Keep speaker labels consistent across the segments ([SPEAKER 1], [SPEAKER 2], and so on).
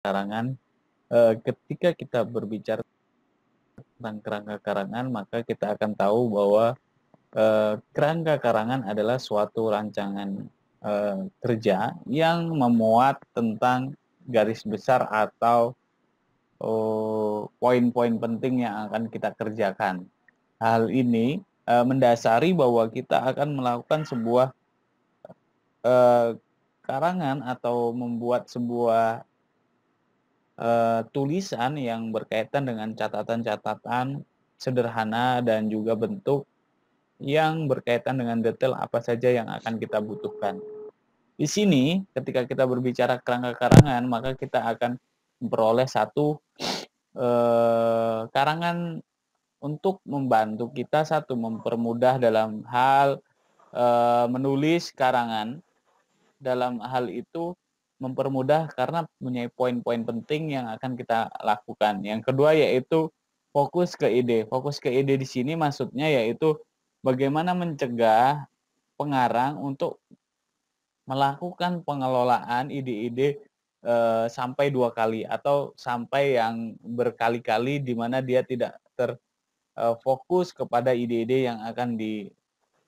[SPEAKER 1] karangan, ketika kita berbicara tentang kerangka karangan, maka kita akan tahu bahwa kerangka karangan adalah suatu rancangan kerja yang memuat tentang garis besar atau poin-poin penting yang akan kita kerjakan. Hal ini mendasari bahwa kita akan melakukan sebuah karangan atau membuat sebuah tulisan yang berkaitan dengan catatan-catatan sederhana dan juga bentuk yang berkaitan dengan detail apa saja yang akan kita butuhkan. Di sini ketika kita berbicara kerangka karangan, maka kita akan memperoleh satu karangan untuk membantu kita, satu mempermudah dalam hal menulis karangan. Dalam hal itu mempermudah karena punya poin-poin penting yang akan kita lakukan. Yang kedua yaitu fokus ke ide. Fokus ke ide di sini maksudnya yaitu bagaimana mencegah pengarang untuk melakukan pengelolaan ide-ide sampai 2 kali atau sampai yang berkali-kali di mana dia tidak fokus kepada ide-ide yang akan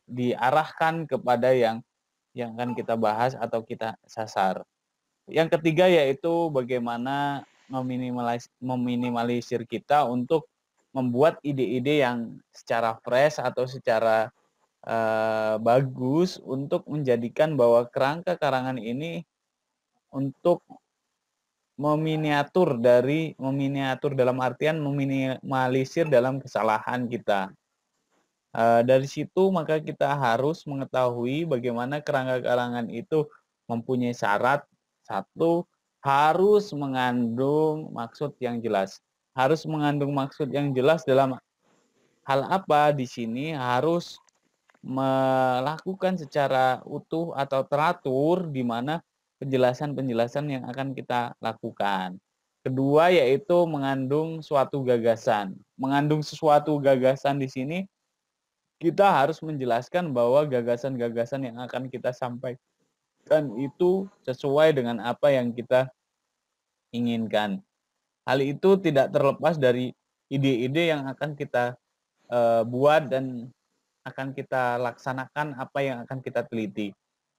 [SPEAKER 1] diarahkan kepada yang akan kita bahas atau kita sasar. Yang ketiga yaitu bagaimana meminimalisir kita untuk membuat ide-ide yang secara fresh atau secara bagus untuk menjadikan bahwa kerangka karangan ini untuk meminiatur dalam artian meminimalisir dalam kesalahan kita. Dari situ maka kita harus mengetahui bagaimana kerangka karangan itu mempunyai syarat, satu, harus mengandung maksud yang jelas. Harus mengandung maksud yang jelas dalam hal apa? Di sini harus melakukan secara utuh atau teratur di mana penjelasan-penjelasan yang akan kita lakukan. Kedua yaitu mengandung suatu gagasan. Mengandung sesuatu gagasan di sini kita harus menjelaskan bahwa gagasan-gagasan yang akan kita sampaikan itu sesuai dengan apa yang kita inginkan. Hal itu tidak terlepas dari ide-ide yang akan kita buat dan akan kita laksanakan apa yang akan kita teliti.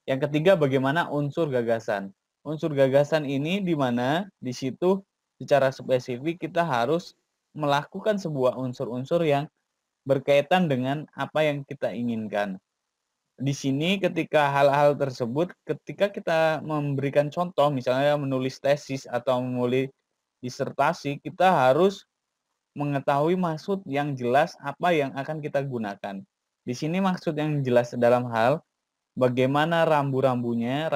[SPEAKER 1] Yang ketiga bagaimana unsur gagasan. Unsur gagasan ini di mana di situ secara spesifik kita harus melakukan sebuah unsur-unsur yang berkaitan dengan apa yang kita inginkan. Di sini ketika hal-hal tersebut, ketika kita memberikan contoh, misalnya menulis tesis atau menulis disertasi, kita harus mengetahui maksud yang jelas apa yang akan kita gunakan. Di sini maksud yang jelas dalam hal bagaimana rambu-rambunya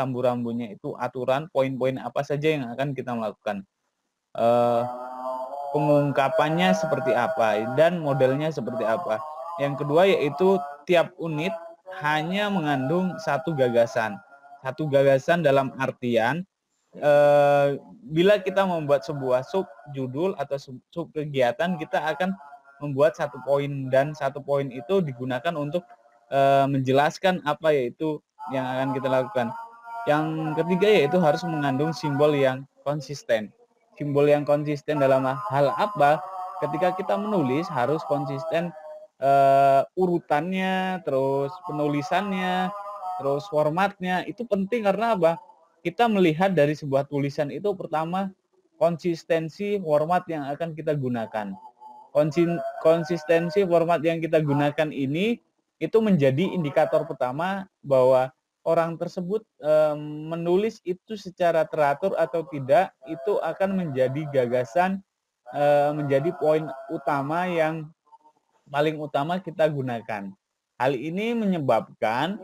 [SPEAKER 1] itu aturan, poin-poin apa saja yang akan kita melakukan. Pengungkapannya seperti apa dan modelnya seperti apa. Yang kedua yaitu tiap unit hanya mengandung satu gagasan. Satu gagasan dalam artian bila kita membuat sebuah sub judul atau sub kegiatan, kita akan membuat satu poin dan satu poin itu digunakan untuk menjelaskan apa yaitu yang akan kita lakukan. Yang ketiga yaitu harus mengandung simbol yang konsisten. Simbol yang konsisten dalam hal apa? Ketika kita menulis harus konsisten urutannya, terus penulisannya, terus formatnya. Itu penting karena apa? Kita melihat dari sebuah tulisan itu pertama konsistensi format yang akan kita gunakan. Konsistensi format yang kita gunakan ini itu menjadi indikator pertama bahwa orang tersebut menulis itu secara teratur atau tidak, itu akan menjadi gagasan, menjadi poin utama yang paling utama kita gunakan. Hal ini menyebabkan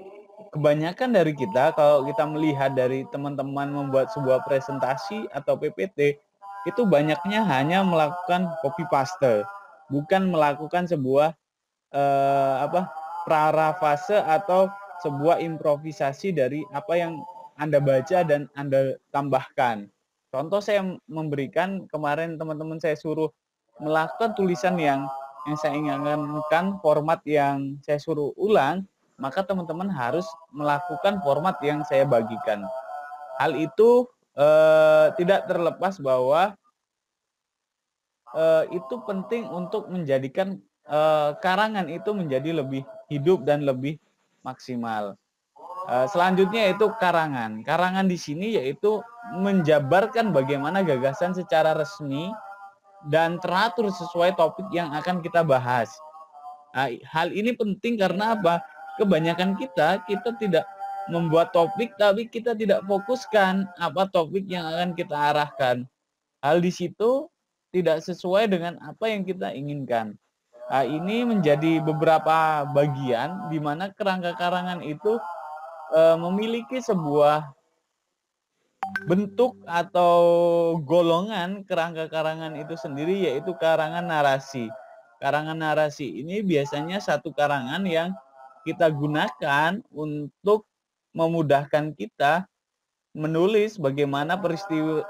[SPEAKER 1] kebanyakan dari kita, kalau kita melihat dari teman-teman membuat sebuah presentasi atau PPT, itu banyaknya hanya melakukan copy paste, bukan melakukan sebuah parafase atau sebuah improvisasi dari apa yang Anda baca dan Anda tambahkan. Contoh saya memberikan kemarin teman-teman saya suruh melakukan tulisan yang saya inginkan format yang saya suruh ulang, maka teman-teman harus melakukan format yang saya bagikan. Hal itu tidak terlepas bahwa itu penting untuk menjadikan karangan itu menjadi lebih hidup dan lebih maksimal. Selanjutnya yaitu karangan. Karangan di sini yaitu menjabarkan bagaimana gagasan secara resmi dan teratur sesuai topik yang akan kita bahas. Hal ini penting karena apa? Kebanyakan kita tidak membuat topik tapi kita tidak fokuskan apa topik yang akan kita arahkan. Hal di situ tidak sesuai dengan apa yang kita inginkan. Ini menjadi beberapa bagian di mana kerangka karangan itu memiliki sebuah bentuk atau golongan kerangka karangan itu sendiri, yaitu karangan narasi. Karangan narasi ini biasanya satu karangan yang kita gunakan untuk memudahkan kita menulis bagaimana peristiwa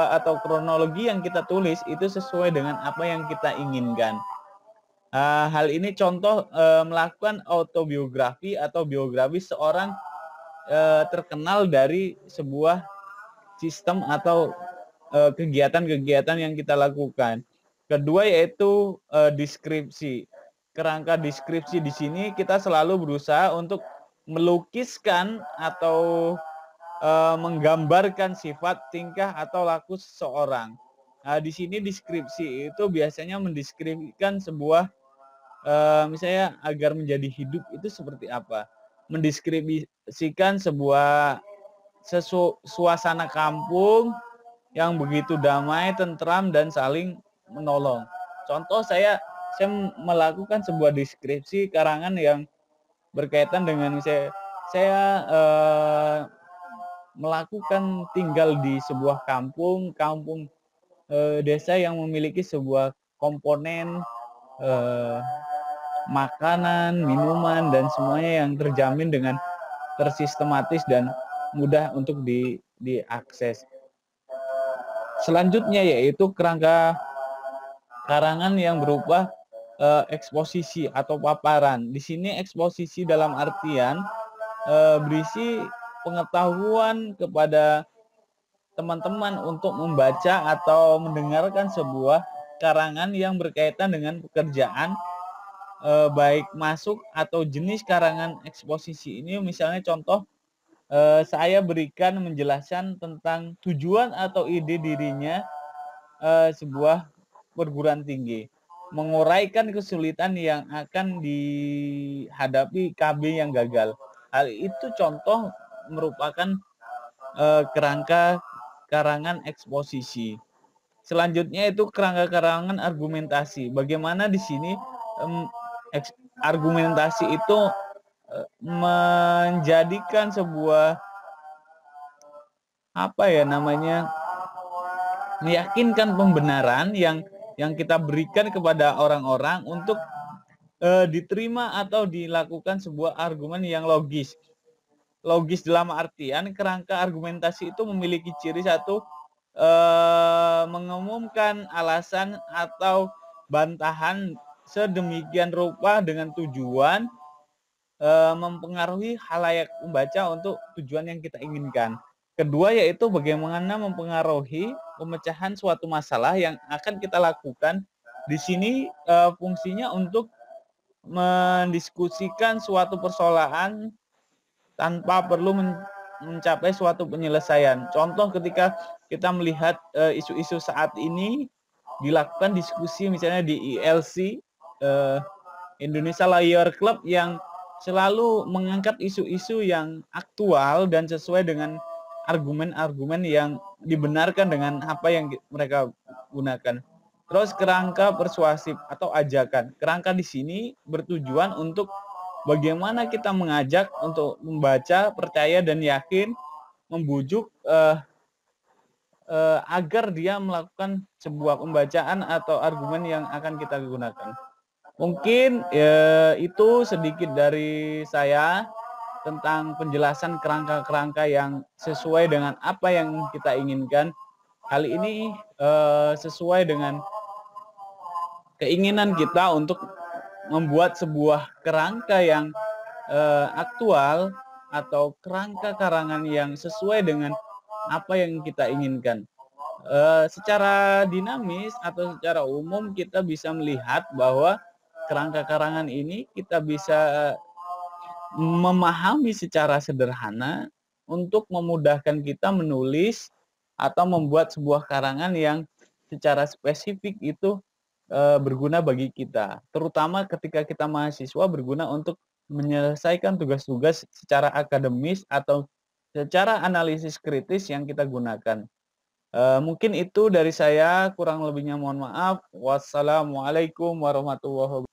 [SPEAKER 1] atau kronologi yang kita tulis itu sesuai dengan apa yang kita inginkan. Hal ini contoh melakukan autobiografi atau biografi seorang terkenal dari sebuah sistem atau kegiatan-kegiatan yang kita lakukan. Kedua yaitu deskripsi. Kerangka deskripsi di sini kita selalu berusaha untuk melukiskan atau menggambarkan sifat, tingkah atau laku seseorang. Di sini deskripsi itu biasanya mendeskripsikan sebuah misalnya agar menjadi hidup itu seperti apa. Mendeskripsikan sebuah suasana kampung yang begitu damai, tentram dan saling menolong. Contoh saya melakukan sebuah deskripsi karangan yang berkaitan dengan misalnya saya melakukan tinggal di sebuah kampung desa yang memiliki sebuah komponen makanan, minuman dan semuanya yang terjamin dengan tersistematis dan mudah untuk diakses. Selanjutnya yaitu kerangka karangan yang berupa eksposisi atau paparan. Di sini eksposisi dalam artian berisi pengetahuan kepada teman-teman untuk membaca atau mendengarkan sebuah karangan yang berkaitan dengan pekerjaan, baik masuk atau jenis karangan eksposisi ini. Misalnya contoh, saya berikan menjelaskan tentang tujuan atau ide dirinya sebuah perguruan tinggi, menguraikan kesulitan yang akan dihadapi KB yang gagal. Hal itu contoh merupakan kerangka karangan eksposisi. Selanjutnya itu kerangka karangan argumentasi. Bagaimana di sini argumentasi itu menjadikan sebuah meyakinkan pembenaran yang kita berikan kepada orang-orang untuk diterima atau dilakukan sebuah argumen yang logis. Logis dalam artian kerangka argumentasi itu memiliki ciri satu, mengumumkan alasan atau bantahan sedemikian rupa dengan tujuan mempengaruhi khalayak pembaca untuk tujuan yang kita inginkan. Kedua yaitu bagaimana mempengaruhi pemecahan suatu masalah yang akan kita lakukan. Di sini fungsinya untuk mendiskusikan suatu persoalan tanpa perlu mencapai suatu penyelesaian. Contoh ketika kita melihat isu-isu saat ini dilakukan diskusi misalnya di ILC, Indonesia Lawyer Club, yang selalu mengangkat isu-isu yang aktual dan sesuai dengan argumen-argumen yang dibenarkan dengan apa yang mereka gunakan. Terus kerangka persuasif atau ajakan. Kerangka di sini bertujuan untuk bagaimana kita mengajak untuk membaca, percaya dan yakin, membujuk agar dia melakukan sebuah pembacaan atau argumen yang akan kita gunakan. Mungkin itu sedikit dari saya tentang penjelasan kerangka-kerangka yang sesuai dengan apa yang kita inginkan. Hal ini sesuai dengan keinginan kita untuk membuat sebuah kerangka yang aktual atau kerangka karangan yang sesuai dengan apa yang kita inginkan. Secara dinamis atau secara umum kita bisa melihat bahwa kerangka karangan ini kita bisa memahami secara sederhana untuk memudahkan kita menulis atau membuat sebuah karangan yang secara spesifik itu, berguna bagi kita. Terutama ketika kita mahasiswa berguna untuk menyelesaikan tugas-tugas secara akademis atau secara analisis kritis yang kita gunakan. Mungkin itu dari saya, kurang lebihnya mohon maaf. Wassalamualaikum warahmatullahi wabarakatuh.